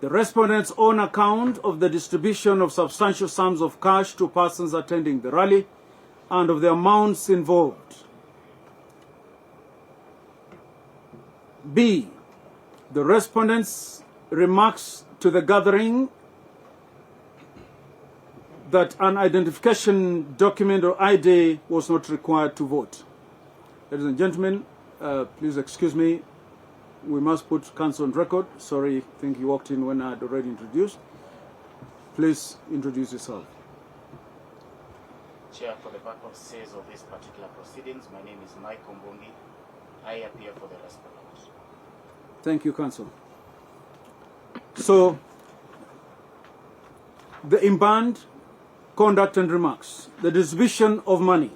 the respondent's own account of the distribution of substantial sums of cash to persons attending the rally and of the amounts involved. B, the respondent's remarks to the gathering that an identification document or ID was not required to vote. Ladies and gentlemen, please excuse me. We must put counsel on record. Sorry, I think you walked in when I had already introduced. Please introduce yourself. Chair, for the purposes of this particular proceedings, my name is Mike Ombongi. I appear for the respondent. Thank you, counsel. So, the imbanned conduct and remarks, the distribution of money.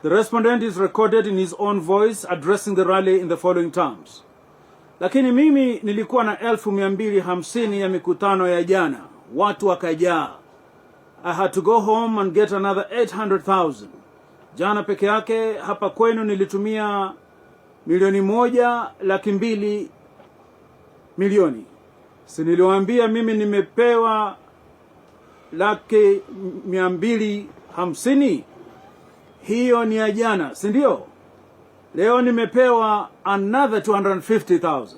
The respondent is recorded in his own voice addressing the rally in the following terms. Lakini mimi nilikuwa na 1250 ya mikutano ya jana. Watu wakajaa. I had to go home and get another 800,000. Jana peke yake hapa kwenu nilitumia 1,200,000. Si niliwaambia mimi nimepewa 250,000. Hiyo ni ya jana, si ndio? Leo nimepewa another 250,000.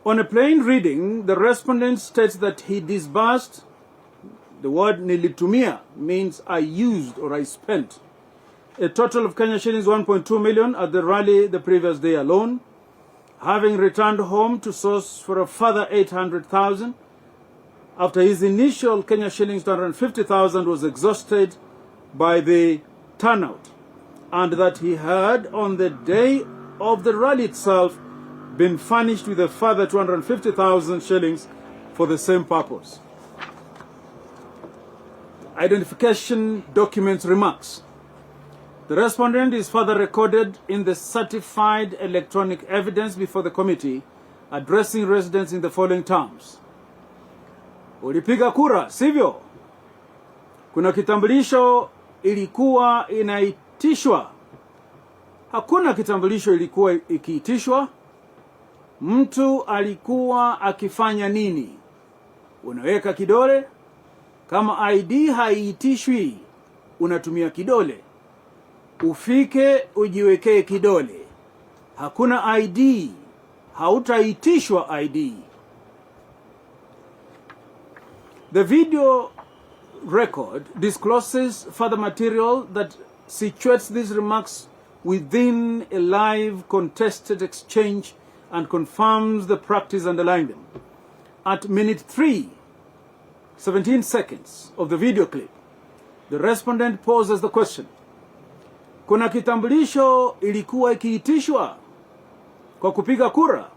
On a plain reading, the respondent states that he disbursed, the word nilitumia means I used or I spent, a total of Kenya shillings 1.2 million at the rally the previous day alone, having returned home to source for a further 800,000 after his initial Kenya shillings 250,000 was exhausted by the turnout, and that he had on the day of the rally itself been furnished with a further 250,000 shillings for the same purpose. Identification documents remarks. The respondent is further recorded in the certified electronic evidence before the committee, addressing residents in the following terms. Ulipiga kura, sivyo? Kuna kitambulisho ilikuwa inaitishwa. Hakuna kitambulisho ilikuwa ikiitishwa. Mtu alikuwa akifanya nini? Unaweka kidole. Kama ID haiitishwi, unatumia kidole. Ufike ujiwekee kidole. Hakuna ID, hautaitishwa ID. The video record discloses further material that situates these remarks within a live contested exchange and confirms the practice underlying them. At minute 3, 17 seconds of the video clip, the respondent poses the question, kuna kitambulisho ilikuwa ikiitishwa kwa kupiga kura?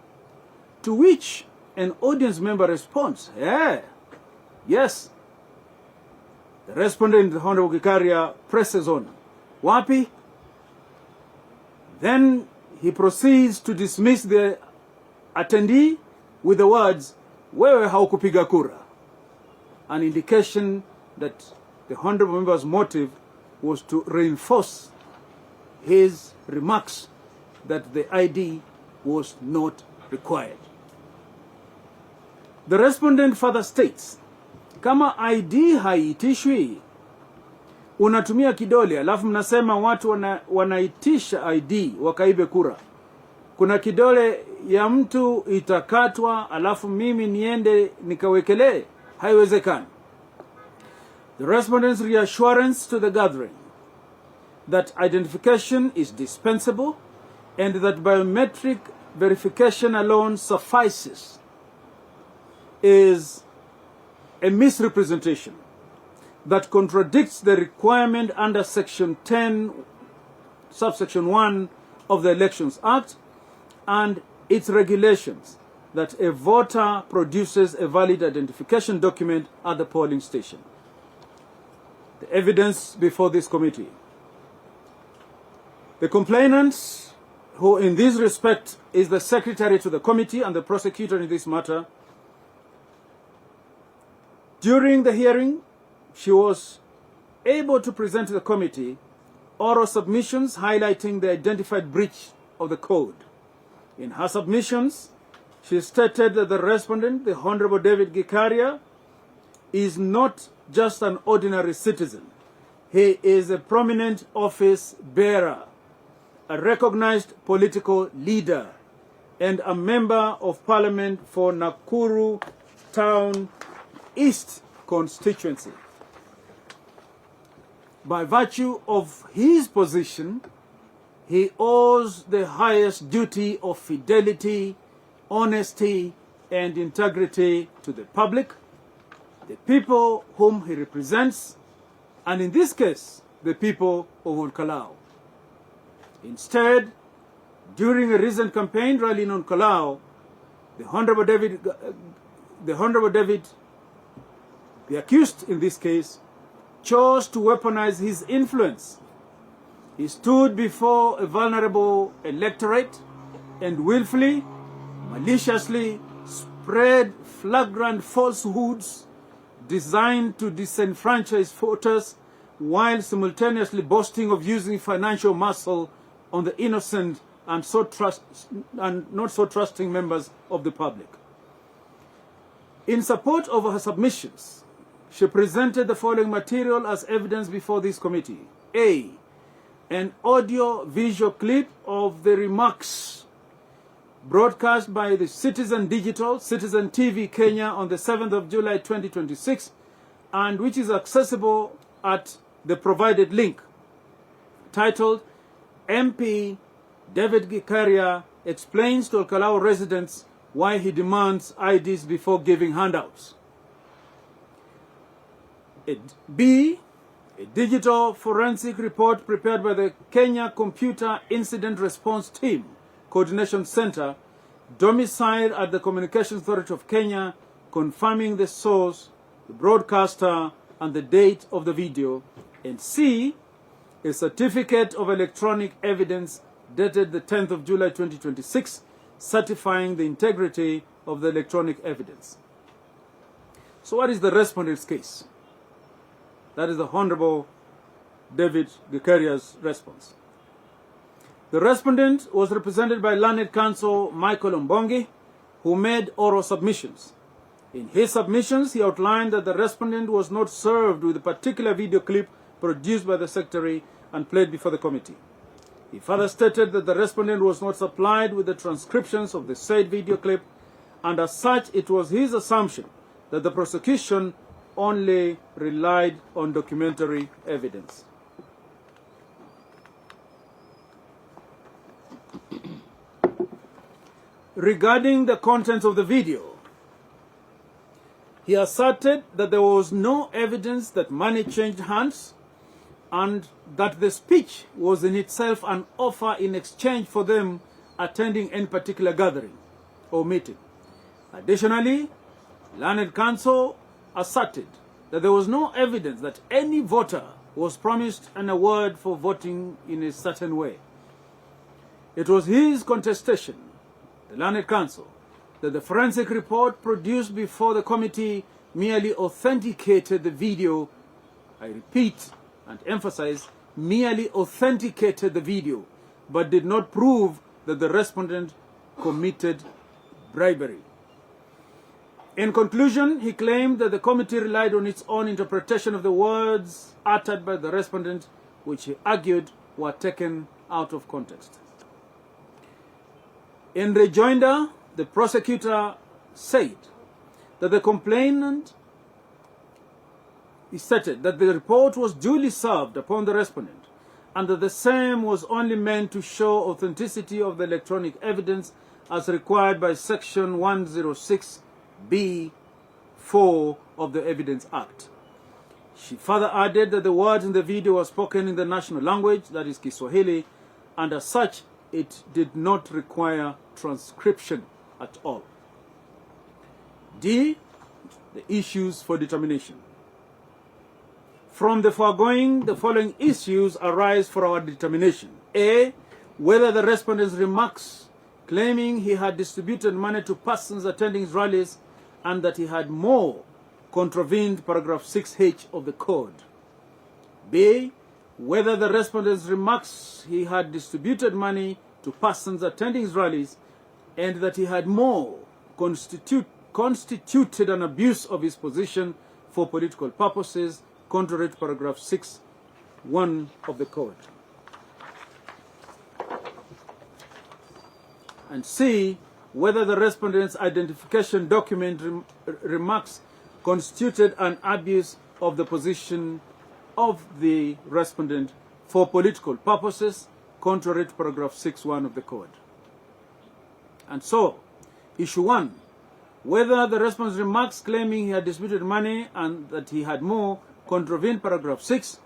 To which an audience member responds, yes. The respondent, the Honorable Gikaria, presses on. Wapi? Then he proceeds to dismiss the attendee with the words, wewe haukupiga kura. An indication that the Honorable member's motive was to reinforce his remarks that the ID was not required. The respondent further states, kama ID haiitishwi, unatumia kidole, alafu mnasema watu wanaitisha ID wakaibe kura. Kuna kidole ya mtu itakatwa, alafu mimi niende nikawekelee? Haiwezekani. The respondent's reassurance to the gathering that identification is dispensable and that biometric verification alone suffices is a misrepresentation that contradicts the requirement under Section 10, subsection 1 of the Elections Act and its regulations that a voter produces a valid identification document at the polling station. The evidence before this committee. The complainant, who in this respect is the secretary to the committee and the prosecutor in this matter, during the hearing, she was able to present to the committee oral submissions highlighting the identified breach of the code. In her submissions, She stated that the respondent, the Honorable David Gikaria, is not just an ordinary citizen. He is a prominent office bearer, a recognized political leader, and a member of parliament for Nakuru Town East constituency. By virtue of his position, he owes the highest duty of fidelity, honesty, and integrity to the public, the people whom he represents, and in this case, the people of Ol Kalou. Instead, during a recent campaign rally in Ol Kalou, the Honorable David, the accused in this case, chose to weaponize his influence. He stood before a vulnerable electorate and willfully, maliciously spread flagrant falsehoods designed to disenfranchise voters while simultaneously boasting of using financial muscle on the innocent and not so trusting members of the public. In support of her submissions, she presented the following material as evidence before this committee. A. An audio-visual clip of the remarks broadcast by the Citizen Digital, Citizen TV Kenya on the 7th of July 2026, and which is accessible at the provided link, titled MP David Gikaria explains to Ol Kalou residents why he demands IDs before giving handouts. B. A digital forensic report prepared by the Kenya Computer Incident Response Team Coordination Center, domiciled at the Communications Authority of Kenya, confirming the source, the broadcaster, and the date of the video. And C. A certificate of electronic evidence dated the 10th of July 2026, certifying the integrity of the electronic evidence. So what is the respondent's case? That is the Honorable David Gikaria's response. The respondent was represented by learned counsel Michael Mbongi, who made oral submissions. In his submissions, he outlined that the respondent was not served with a particular video clip produced by the secretary and played before the committee. He further stated that the respondent was not supplied with the transcriptions of the said video clip, and as such, it was his assumption that the prosecution only relied on documentary evidence. Regarding the contents of the video, he asserted that there was no evidence that money changed hands and that the speech was in itself an offer in exchange for them attending any particular gathering or meeting. Additionally, learned counsel asserted that there was no evidence that any voter was promised an award for voting in a certain way. It was his contestation, the learned counsel, that the forensic report produced before the committee merely authenticated the video. I repeat and emphasize, merely authenticated the video, but did not prove that the respondent committed bribery. In conclusion, he claimed that the committee relied on its own interpretation of the words uttered by the respondent, which he argued were taken out of context. In rejoinder, the prosecutor said that the complainant stated that the report was duly served upon the respondent and that the same was only meant to show authenticity of the electronic evidence as required by Section 106B(4) of the Evidence Act. She further added that the words in the video were spoken in the national language, that is Kiswahili, and as such, it did not require transcription at all. D. The issues for determination. From the foregoing, the following issues arise for our determination. A. Whether the respondent's remarks claiming he had distributed money to persons attending his rallies and that he had more contravened paragraph 6H of the code. B. Whether the respondent's remarks he had distributed money to persons attending his rallies and that he had more constituted an abuse of his position for political purposes, contrary to paragraph 6(1) of the Code. And C, whether the respondent's identification document remarks constituted an abuse of the position of the respondent for political purposes, contrary to paragraph 6(1) of the Code. And so, issue 1, whether the respondent's remarks claiming he had disputed money and that he had more contravene paragraph 6,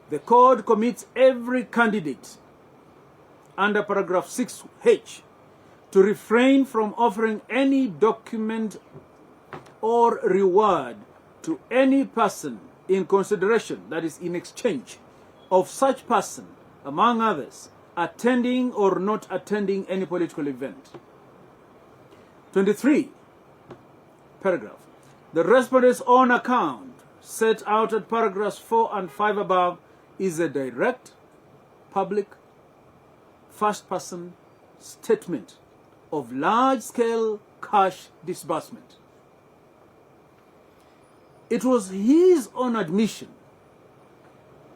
the Code commits every candidate under paragraph 6H to refrain from offering any document or reward to any person in consideration, that is, in exchange, of such person, among others, attending or not attending any political event. 23. Paragraph. The respondent's own account, set out at paragraphs 4 and 5 above, is a direct, public, first-person statement of large-scale cash disbursement. It was his own admission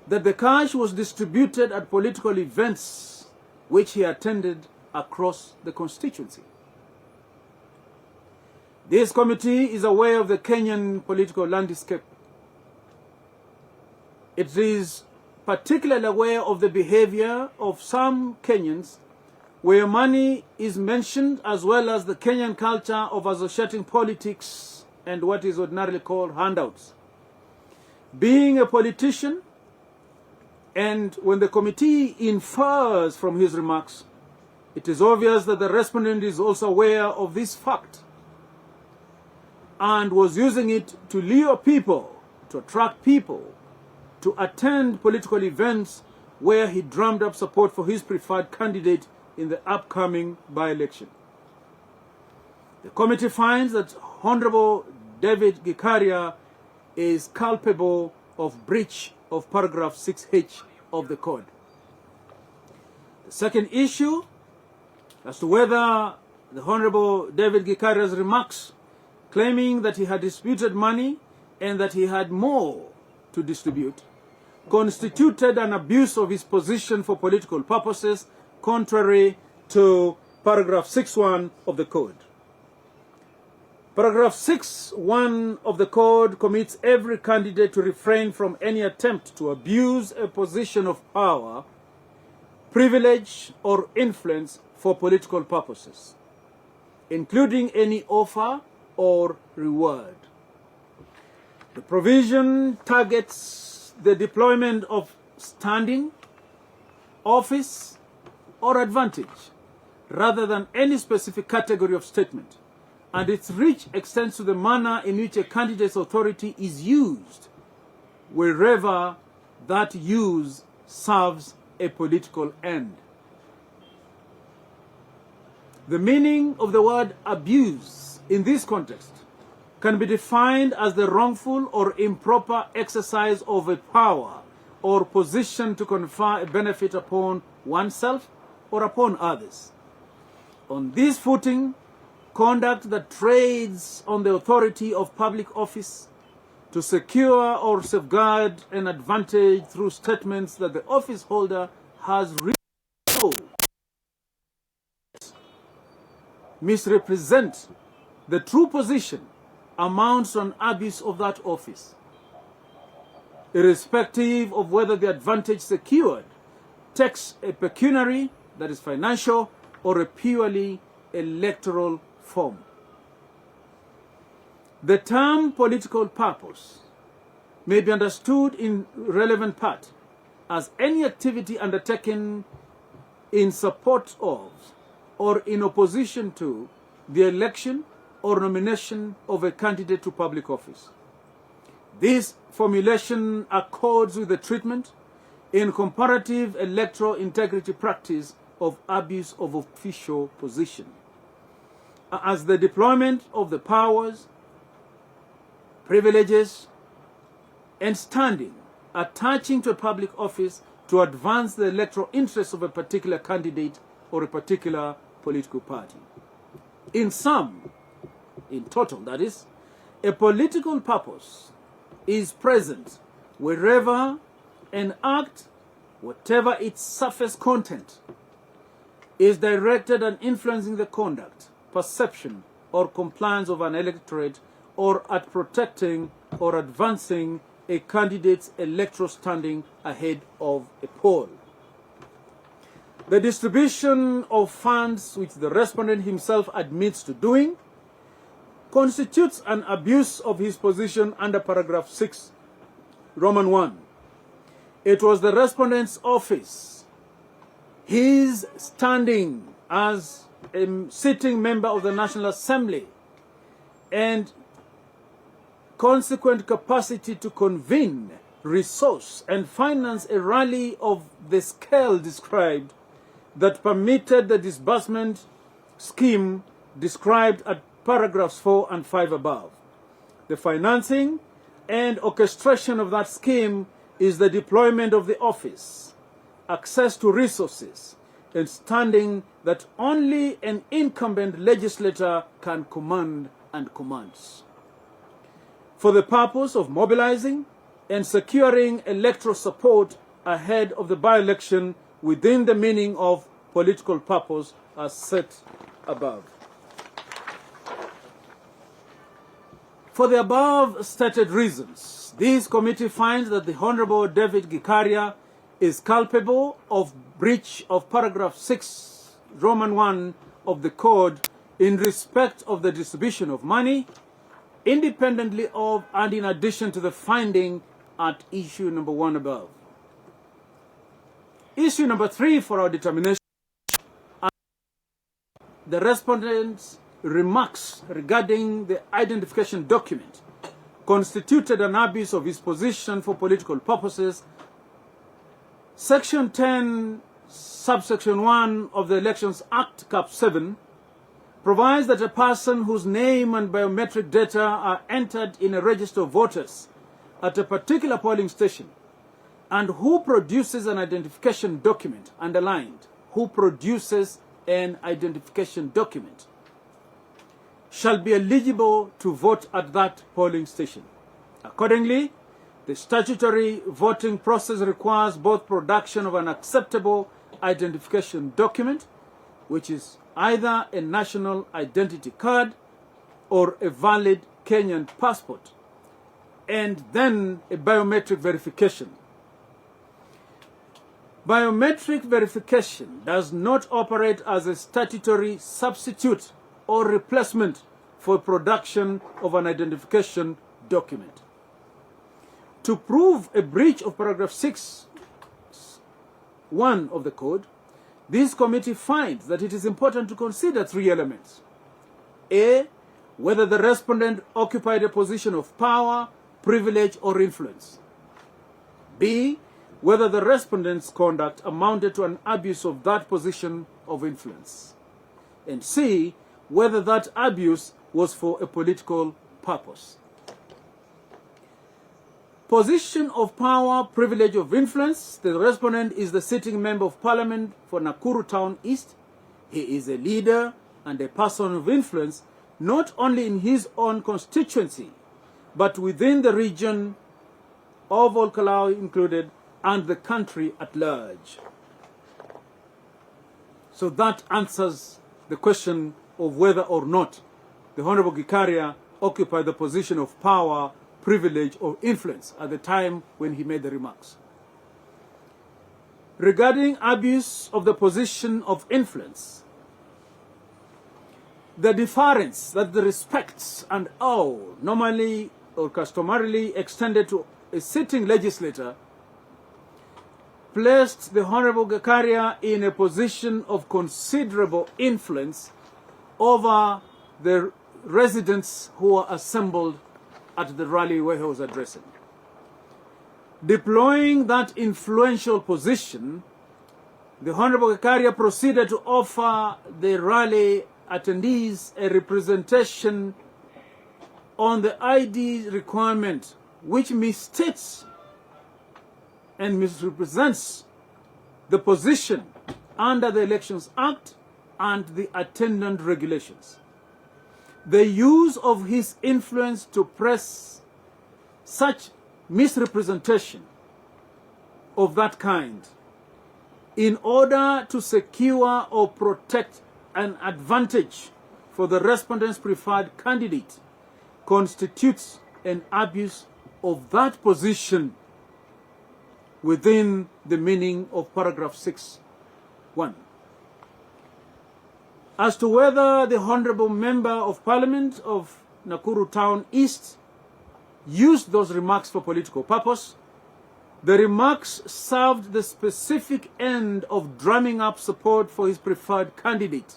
that the cash was distributed at political events which he attended across the constituency. This committee is aware of the Kenyan political landscape. It is particularly aware of the behavior of some Kenyans where money is mentioned, as well as the Kenyan culture of associating politics and what is ordinarily called handouts. Being a politician, and when the committee infers from his remarks, it is obvious that the respondent is also aware of this fact and was using it to lure people, to attract people, to attend political events where he drummed up support for his preferred candidate in the upcoming by-election. The committee finds that Honorable David Gikaria is culpable of breach of paragraph 6H of the Code. The second issue, as to whether the Honorable David Gikaria's remarks claiming that he had disputed money and that he had more to distribute constituted an abuse of his position for political purposes, contrary to paragraph 6(1) of the Code. Paragraph 6(1) of the Code commits every candidate to refrain from any attempt to abuse a position of power, privilege, or influence for political purposes, including any offer or reward. The provision targets the deployment of standing, office, or advantage, rather than any specific category of statement, and its reach extends to the manner in which a candidate's authority is used, wherever that use serves a political end. The meaning of the word abuse in this context can be defined as the wrongful or improper exercise of a power or position to confer a benefit upon oneself or upon others. On this footing, conduct that trades on the authority of public office to secure or safeguard an advantage through statements that the office holder has misrepresent the true position amounts to an abuse of that office, irrespective of whether the advantage secured takes a pecuniary, that is financial, or a purely electoral form. The term political purpose may be understood in relevant part as any activity undertaken in support of or in opposition to the election or nomination of a candidate to public office. This formulation accords with the treatment in comparative electoral integrity practice of abuse of official position, as the deployment of the powers, privileges, and standing attaching to a public office to advance the electoral interests of a particular candidate or a particular political party. In sum, in total, that is, a political purpose is present wherever an act, whatever its surface content, is directed and influencing the conduct, perception, or compliance of an electorate, or at protecting or advancing a candidate's electoral standing ahead of a poll. The distribution of funds, which the respondent himself admits to doing, constitutes an abuse of his position under paragraph 6, Roman 1. It was the respondent's office, his standing as a sitting member of the National Assembly, and consequent capacity to convene, resource, and finance a rally of the scale described that permitted the disbursement scheme described at paragraphs 4 and 5 above. The financing and orchestration of that scheme is the deployment of the office, access to resources, and standing that only an incumbent legislator can command and commands. For the purpose of mobilizing and securing electoral support ahead of the by-election within the meaning of political purpose as set above. For the above stated reasons, this committee finds that the Honorable David Gikaria is culpable of breach of paragraph 6, Roman 1 of the Code in respect of the distribution of money, independently of and in addition to the finding at issue number 1 above. Issue number 3 for our determination, the respondent's remarks regarding the identification document constituted an abuse of his position for political purposes. Section 10, subsection 1 of the Elections Act, Cap 7, provides that a person whose name and biometric data are entered in a register of voters at a particular polling station and who produces an identification document, underlined, who produces an identification document, shall be eligible to vote at that polling station. Accordingly, the statutory voting process requires both production of an acceptable identification document, which is either a national identity card or a valid Kenyan passport, and then a biometric verification. Biometric verification does not operate as a statutory substitute or replacement for production of an identification document. To prove a breach of paragraph 6(1) of the Code, this committee finds that it is important to consider 3 elements. A, whether the respondent occupied a position of power, privilege, or influence. B, whether the respondent's conduct amounted to an abuse of that position of influence. And C, whether that abuse was for a political purpose. Position of power, privilege of influence. The respondent is the sitting member of parliament for Nakuru Town East. He is a leader and a person of influence, not only in his own constituency, but within the region of Ol Kalou included, and the country at large. So that answers the question of whether or not the Honorable Gikaria occupied the position of power, privilege, or influence at the time when he made the remarks. Regarding abuse of the position of influence, the deference that the respects and awe normally or customarily extended to a sitting legislator placed the Honorable Gikaria in a position of considerable influence over the residents who were assembled at the rally where he was addressing. Deploying that influential position, the Honorable Gikaria proceeded to offer the rally attendees a representation on the ID requirement, which misstates and misrepresents the position under the Elections Act and the attendant regulations. the use of his influence to press such misrepresentation of that kind in order to secure or protect an advantage for the respondent's preferred candidate constitutes an abuse of that position within the meaning of paragraph 6(1). As to whether the Honorable Member of Parliament of Nakuru Town East used those remarks for political purpose, the remarks served the specific end of drumming up support for his preferred candidate.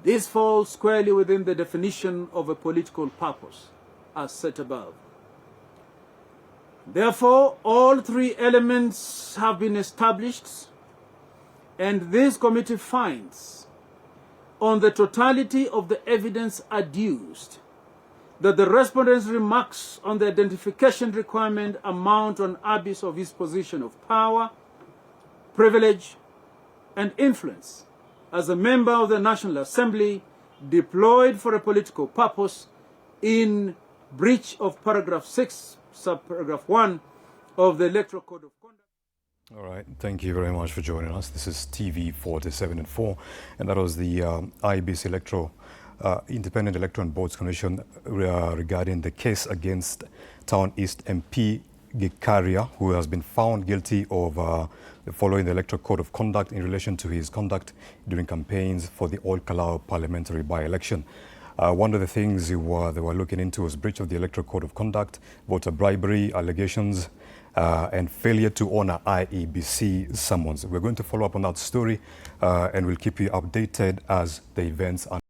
This falls squarely within the definition of a political purpose, as set above. Therefore, all three elements have been established, and this committee finds, on the totality of the evidence adduced, that the respondent's remarks on the identification requirement amount to an abuse of his position of power, privilege, and influence as a member of the National Assembly deployed for a political purpose in breach of paragraph 6, subparagraph 1 of the Electoral Code of Conduct. All right, thank you very much for joining us. This is TV 47 and 4, and that was the IEBC Independent Electoral and Boards Commission regarding the case against Town East MP Gikaria, who has been found guilty of following the Electoral Code of Conduct in relation to his conduct during campaigns for the Ol Kalou parliamentary by-election. One of the things they were looking into was breach of the Electoral Code of Conduct, voter bribery, allegations, and failure to honor IEBC summons. We're going to follow up on that story and we'll keep you updated as the events unfold.